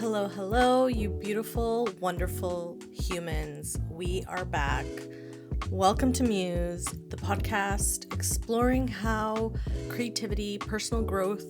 Hello, you beautiful, wonderful humans. We are back. Welcome to Muse, the podcast exploring how creativity, personal growth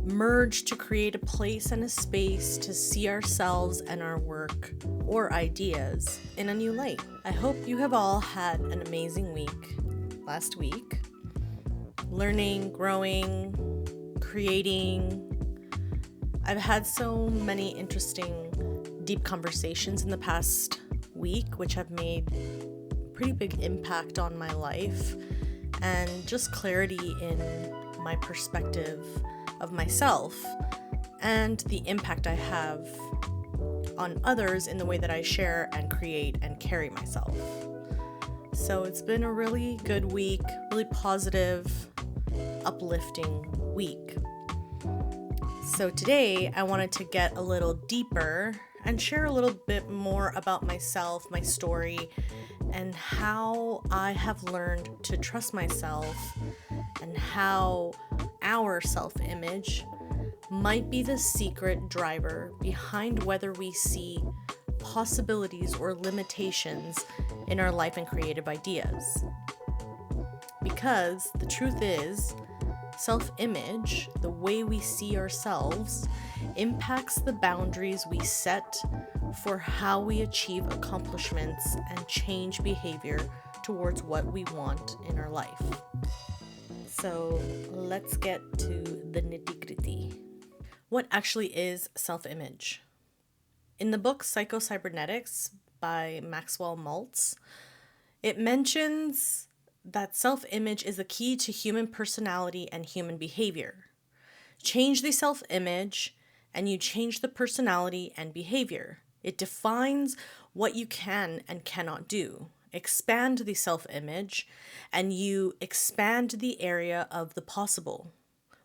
merge to create a place and a space to see ourselves and our work or ideas in a new light. I hope you have all had an amazing week last week, learning, growing, creating. I've had so many interesting, deep conversations in the past week, which have made a pretty big impact on my life and just clarity in my perspective of myself and the impact I have on others in the way that I share and create and carry myself. So it's been a really good week, really positive, uplifting week. So today I wanted to get a little deeper and share a little bit more about myself, my story, and how I have learned to trust myself and how our self-image might be the secret driver behind whether we see possibilities or limitations in our life and creative ideas. Because the truth is, self-image, the way we see ourselves, impacts the boundaries we set for how we achieve accomplishments and change behavior towards what we want in our life. So let's get to the nitty-gritty. What actually is self-image? In the book Psycho-Cybernetics by Maxwell Maltz, it mentions that self-image is the key to human personality and human behavior. Change the self-image and you change the personality and behavior. It defines what you can and cannot do. Expand the self-image and you expand the area of the possible,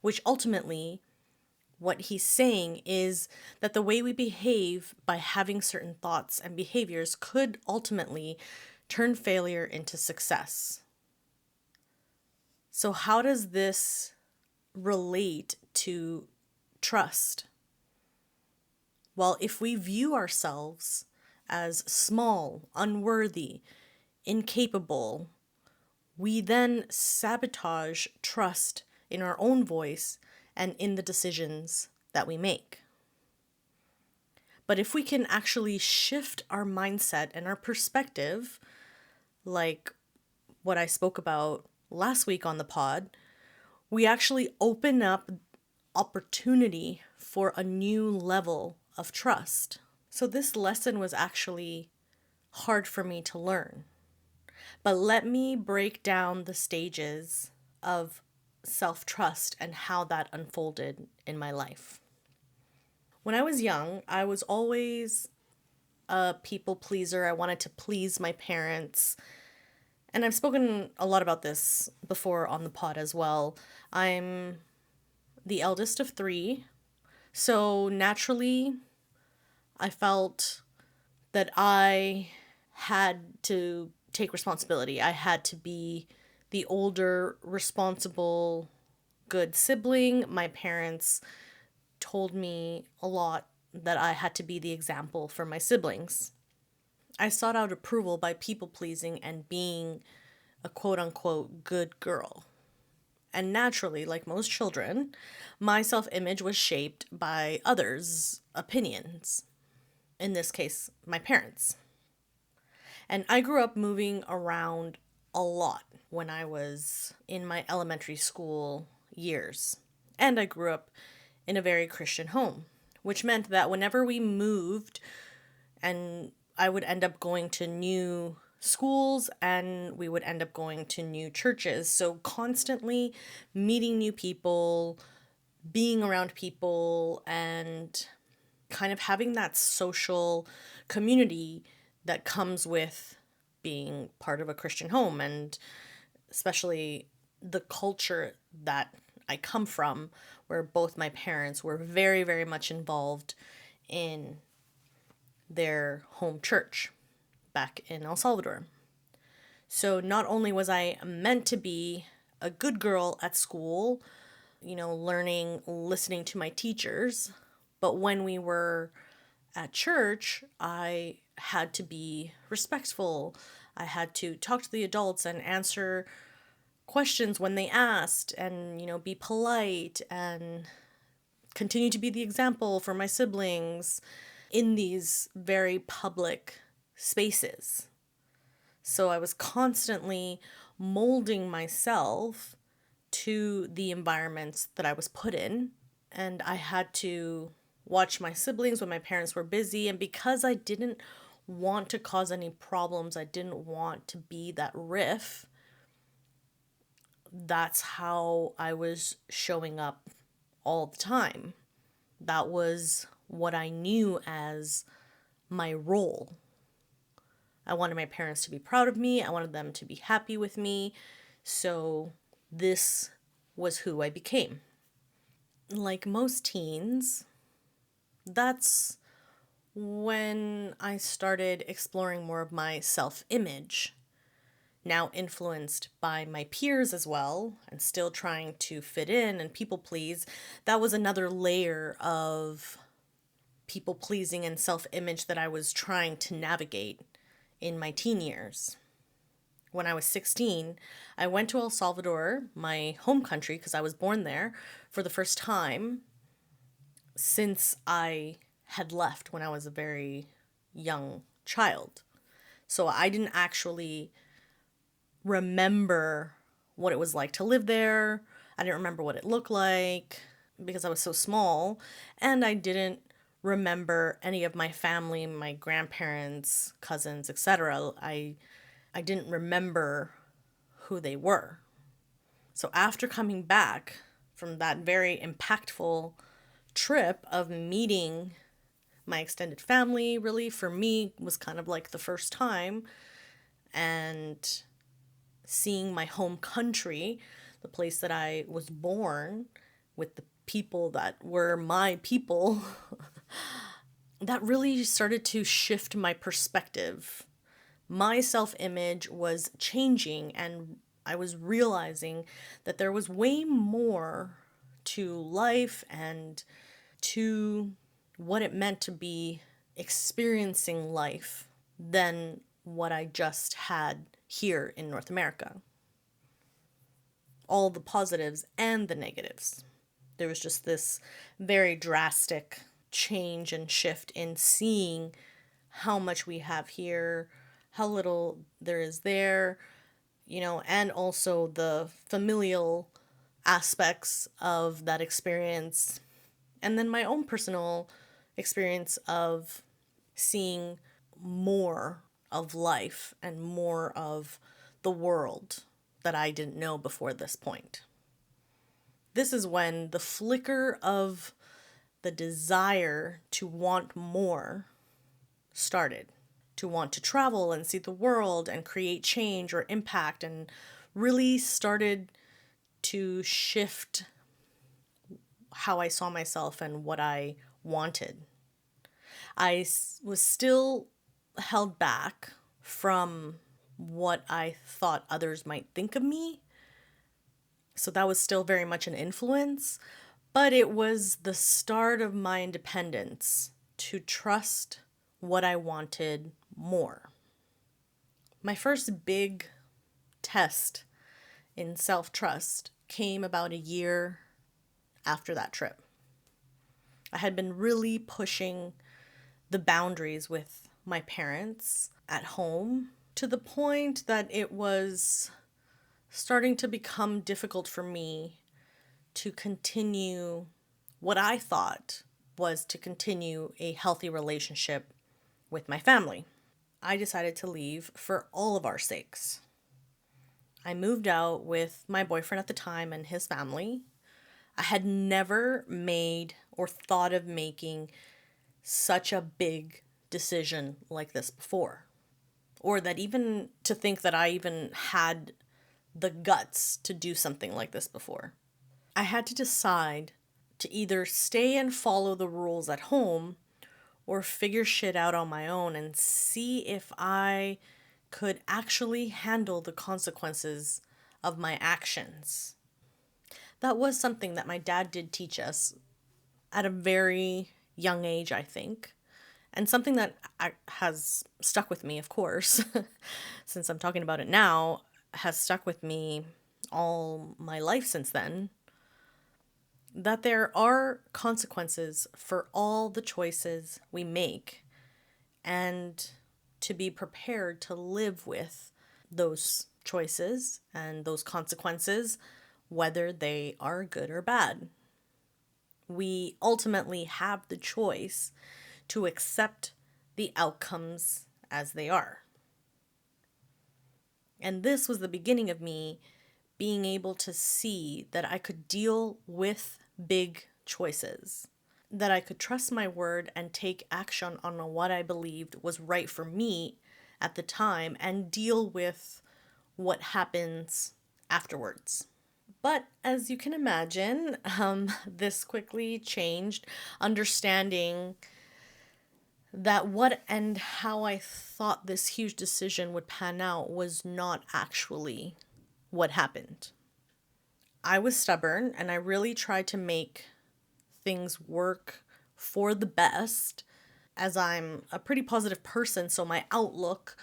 which ultimately, what he's saying is that the way we behave by having certain thoughts and behaviors could ultimately turn failure into success. So how does this relate to trust? Well, if we view ourselves as small, unworthy, incapable, we then sabotage trust in our own voice and in the decisions that we make. But if we can actually shift our mindset and our perspective, like what I spoke about last week on the pod, we actually open up opportunity for a new level of trust. So this lesson was actually hard for me to learn. But let me break down the stages of self-trust and how that unfolded in my life. When I was young, I was always a people pleaser. I wanted to please my parents. And I've spoken a lot about this before on the pod as well. I'm the eldest of 3. So naturally, I felt that I had to take responsibility. I had to be the older, responsible, good sibling. My parents told me a lot that I had to be the example for my siblings. I sought out approval by people-pleasing and being a quote-unquote good girl. And naturally, like most children, my self-image was shaped by others' opinions. In this case, my parents. And I grew up moving around a lot when I was in my elementary school years. And I grew up in a very Christian home, which meant that whenever we moved and I would end up going to new schools and we would end up going to new churches. So constantly meeting new people, being around people, and kind of having that social community that comes with being part of a Christian home, and especially the culture that I come from, where both my parents were very, very much involved in their home church back in El Salvador. So not only was I meant to be a good girl at school, learning, listening to my teachers, But when we were at church, I had to be respectful. I had to talk to the adults and answer questions when they asked and, be polite and continue to be the example for my siblings in these very public spaces. So I was constantly molding myself to the environments that I was put in. And I had to watch my siblings when my parents were busy. And because I didn't want to cause any problems, I didn't want to be that riff, that's how I was showing up all the time. That was what I knew as my role. I wanted my parents to be proud of me. I wanted them to be happy with me. So this was who I became. Like most teens, that's when I started exploring more of my self-image. Now influenced by my peers as well, and still trying to fit in and people please. That was another layer of people pleasing and self-image that I was trying to navigate in my teen years. When I was 16, I went to El Salvador, my home country, because I was born there, for the first time since I had left when I was a very young child. So I didn't actually remember what it was like to live there. I didn't remember what it looked like because I was so small, and I didn't remember any of my family, my grandparents, cousins, etc. I didn't remember who they were. So after coming back from that very impactful trip of meeting my extended family, really for me was kind of like the first time, and seeing my home country, the place that I was born, with the people that were my people, that really started to shift my perspective. My self-image was changing, and I was realizing that there was way more to life and to what it meant to be experiencing life than what I just had here in North America. All the positives and the negatives. There was just this very drastic change and shift in seeing how much we have here, how little there is there, and also the familial aspects of that experience. And then my own personal experience of seeing more of life and more of the world that I didn't know before this point. This is when the flicker of the desire to want more started. To want to travel and see the world and create change or impact, and really started to shift how I saw myself and what I wanted. I was still held back from what I thought others might think of me. So that was still very much an influence, but it was the start of my independence to trust what I wanted more. My first big test in self-trust came about a year after that trip. I had been really pushing the boundaries with my parents at home to the point that it was starting to become difficult for me to continue what I thought was to continue a healthy relationship with my family. I decided to leave for all of our sakes. I moved out with my boyfriend at the time and his family. I had never made or thought of making such a big decision like this before. Or that even to think that I even had the guts to do something like this before. I had to decide to either stay and follow the rules at home or figure shit out on my own and see if I could actually handle the consequences of my actions. That was something that my dad did teach us at a very young age, I think. And something that has stuck with me, of course, since I'm talking about it now, has stuck with me all my life since then, that there are consequences for all the choices we make, and to be prepared to live with those choices and those consequences, whether they are good or bad. We ultimately have the choice to accept the outcomes as they are. And this was the beginning of me being able to see that I could deal with big choices, that I could trust my word and take action on what I believed was right for me at the time and deal with what happens afterwards. But as you can imagine, this quickly changed, understanding that what and how I thought this huge decision would pan out was not actually what happened. I was stubborn and I really tried to make things work for the best, as I'm a pretty positive person, so my outlook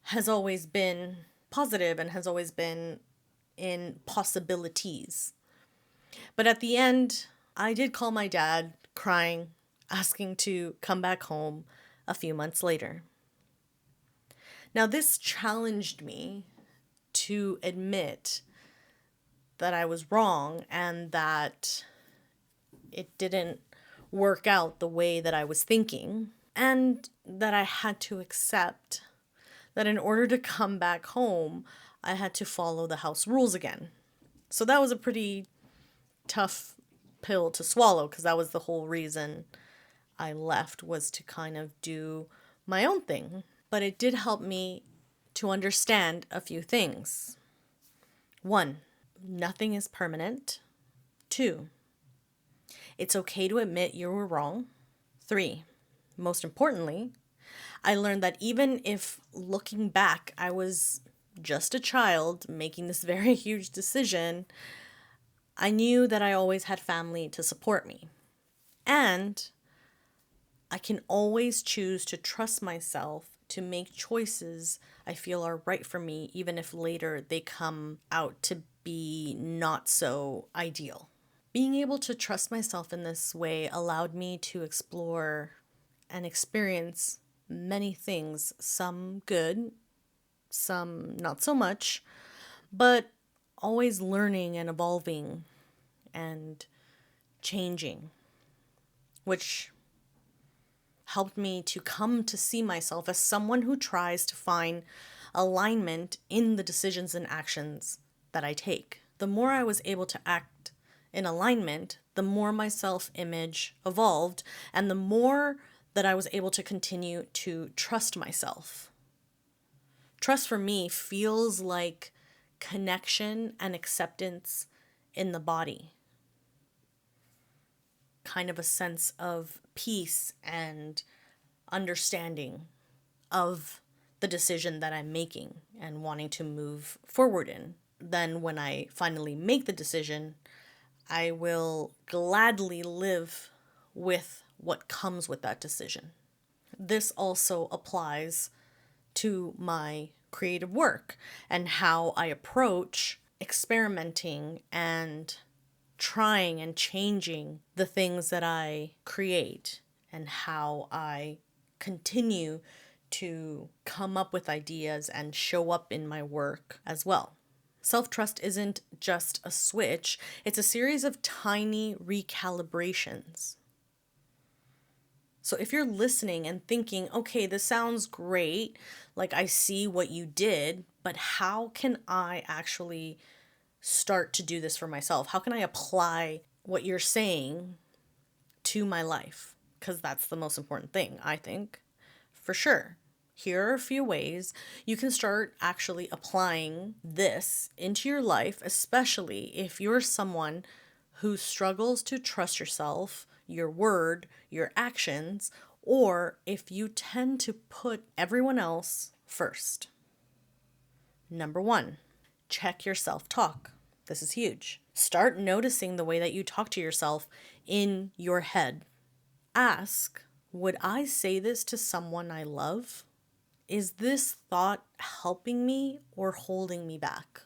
has always been positive and has always been in possibilities. But at the end, I did call my dad, crying, asking to come back home a few months later. Now, this challenged me to admit that I was wrong and that it didn't work out the way that I was thinking, and that I had to accept that in order to come back home, I had to follow the house rules again. So that was a pretty tough pill to swallow, because that was the whole reason I left, was to kind of do my own thing. But it did help me to understand a few things. 1, nothing is permanent. 2, it's okay to admit you were wrong. 3, most importantly, I learned that even if looking back, I was just a child making this very huge decision, I knew that I always had family to support me. And I can always choose to trust myself to make choices I feel are right for me, even if later they come out to be not so ideal. Being able to trust myself in this way allowed me to explore and experience many things, some good, some not so much, but always learning and evolving and changing, which helped me to come to see myself as someone who tries to find alignment in the decisions and actions that I take. The more I was able to act in alignment, the more my self-image evolved, and the more that I was able to continue to trust myself. Trust for me feels like connection and acceptance in the body. Kind of a sense of peace and understanding of the decision that I'm making and wanting to move forward in. Then when I finally make the decision, I will gladly live with what comes with that decision. This also applies to my creative work and how I approach experimenting and trying and changing the things that I create, and how I continue to come up with ideas and show up in my work as well. Self-trust isn't just a switch, it's a series of tiny recalibrations. So if you're listening and thinking, okay, this sounds great, like I see what you did, but how can I actually start to do this for myself? How can I apply what you're saying to my life? Because that's the most important thing, I think, for sure. Here are a few ways you can start actually applying this into your life, especially if you're someone who struggles to trust yourself, your word, your actions, or if you tend to put everyone else first. Number 1, check your self-talk. This is huge. Start noticing the way that you talk to yourself in your head. Ask, would I say this to someone I love? Is this thought helping me or holding me back?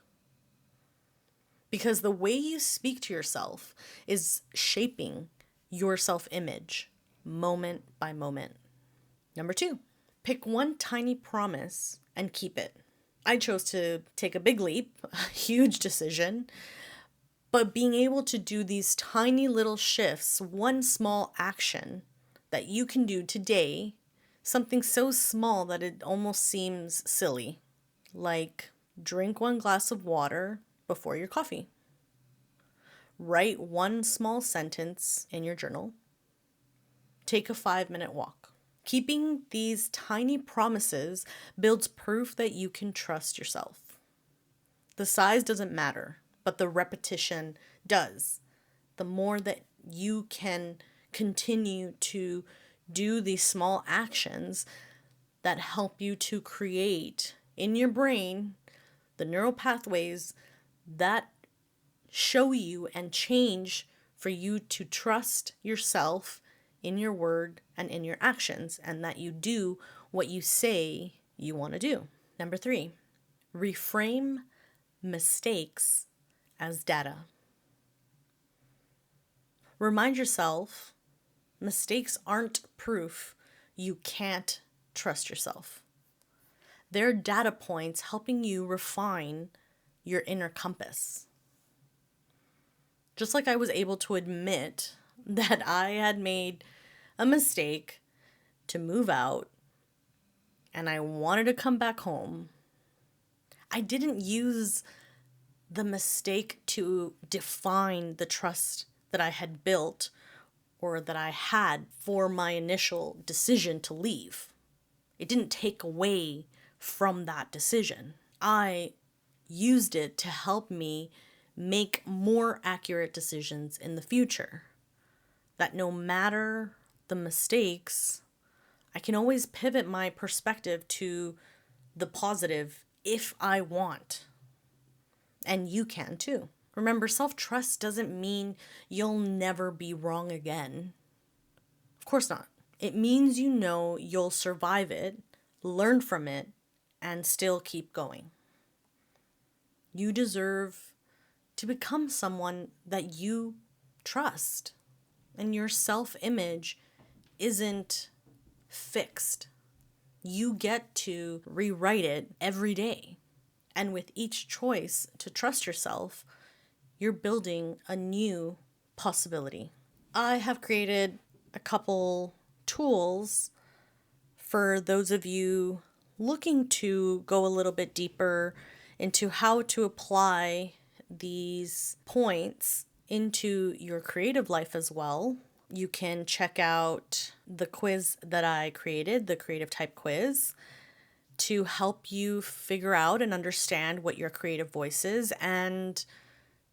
Because the way you speak to yourself is shaping your self-image moment by moment. Number 2, pick one tiny promise and keep it. I chose to take a big leap, a huge decision, but being able to do these tiny little shifts, one small action that you can do today, something so small that it almost seems silly, like drink one glass of water before your coffee. Write one small sentence in your journal. Take a 5-minute walk. Keeping these tiny promises builds proof that you can trust yourself. The size doesn't matter, but the repetition does. The more that you can continue to do these small actions that help you to create in your brain the neural pathways that show you and change for you to trust yourself in your word and in your actions, and that you do what you say you want to do. Number 3, reframe mistakes as data. Remind yourself, mistakes aren't proof you can't trust yourself. They're data points helping you refine your inner compass. Just like I was able to admit that I had made a mistake to move out and I wanted to come back home, I didn't use the mistake to define the trust that I had built or that I had for my initial decision to leave. It didn't take away from that decision. I used it to help me make more accurate decisions in the future. That no matter the mistakes, I can always pivot my perspective to the positive if I want. And you can too. Remember, self-trust doesn't mean you'll never be wrong again. Of course not. It means you know you'll survive it, learn from it, and still keep going. You deserve to become someone that you trust. And your self-image isn't fixed. You get to rewrite it every day. And with each choice to trust yourself, you're building a new possibility. I have created a couple tools for those of you looking to go a little bit deeper into how to apply these points into your creative life as well. You can check out the quiz that I created, the creative type quiz, to help you figure out and understand what your creative voice is and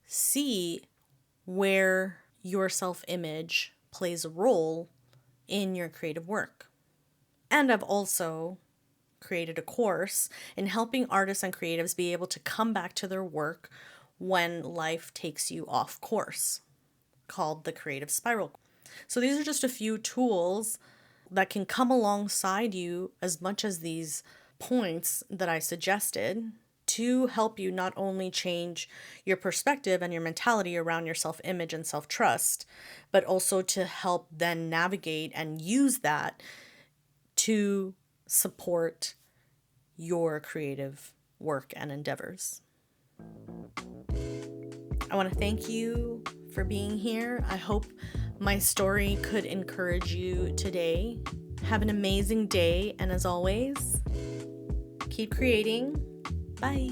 see where your self-image plays a role in your creative work. And I've also created a course in helping artists and creatives be able to come back to their work when life takes you off course, called the Creative Spiral. So these are just a few tools that can come alongside you as much as these points that I suggested to help you not only change your perspective and your mentality around your self-image and self-trust, but also to help then navigate and use that to support your creative work and endeavors. I want to thank you for being here. I hope my story could encourage you today. Have an amazing day, and as always, keep creating. Bye.